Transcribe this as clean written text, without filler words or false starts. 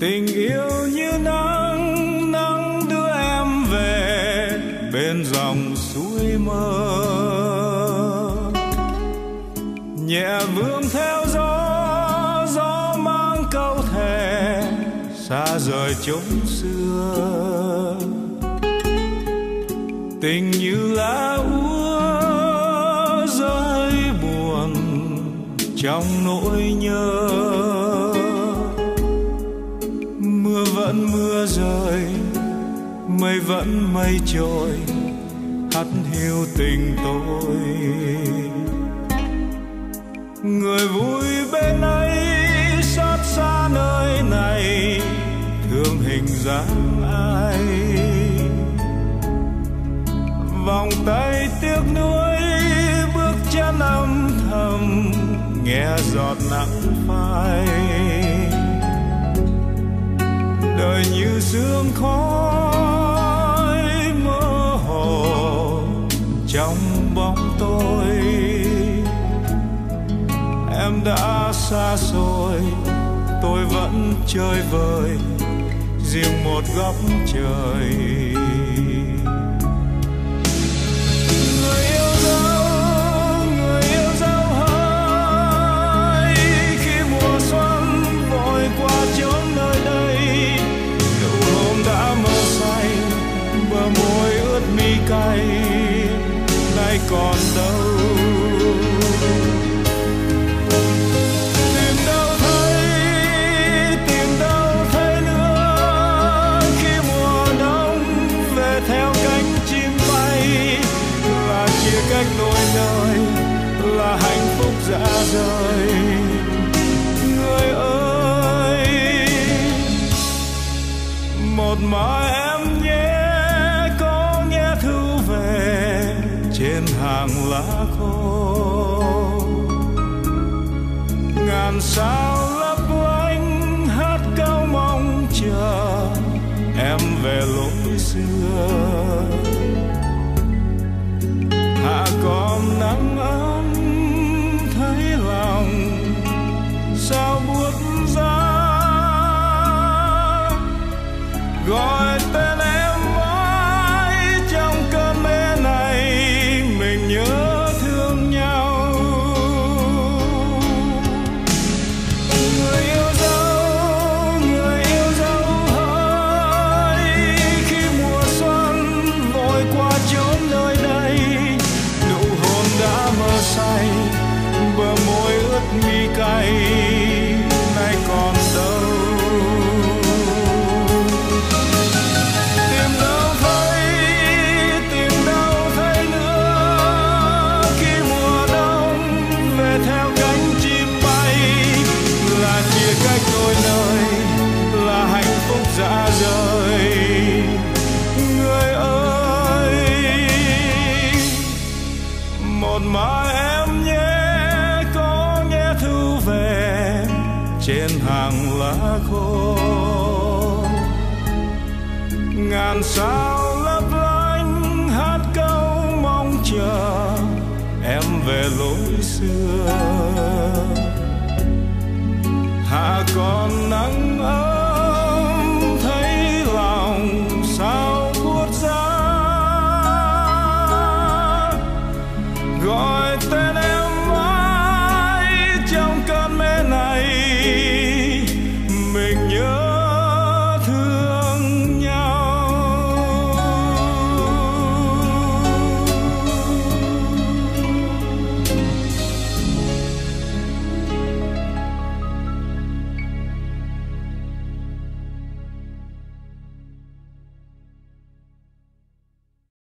Tình yêu như nắng, nắng đưa em về bên dòng suối mơ, nhẹ vương theo gió, gió mang câu thề xa rời chốn xưa. Tình như lá úa rơi buồn trong nỗi nhớ, mưa vẫn mưa rơi, mây vẫn mây trôi, hắt hiu tình tôi. Người vui bên ấy xót xa nơi này, thương hình dáng ai. Vòng tay tiếc nuối, bước chân âm thầm, nghe giọt nắng phai. Đời như sương khói mơ hồ trong bóng tối. Em đã xa xôi, tôi vẫn chơi vơi riêng một góc trời. Người yêu dấu hỡi, khi mùa xuân vội qua chốn nơi đây. Nụ hôn đã mơ say, bờ môi ướt mi cay, nay còn đâu. Cách đôi nơi là hạnh phúc dã rời. Người ơi, một mai em nhé, có nghe thư về trên hàng lá khô. Ngàn sao lấp lánh hát câu mong chờ em về lối xưa. Hạ còn nắng ấm thấy lòng sao buốt giá, gọi tên em mãi trong cơn mê này, mình nhớ thương nhau. Người yêu dấu hỡi, khi mùa xuân vội qua chốn nơi đây. Đã mơ say, bờ môi ướt mi cay, nay còn đâu. Tìm đâu thấy nữa, khi mùa đông về theo cánh chim bay. Là chia cách đôi nơi, là hạnh phúc dã rời. Người ơi, một mai em nhé, có nghe thư về trên hàng lá khô. Ngàn sao lấp lánh hát câu mong chờ em về lối xưa. Hạ còn nắng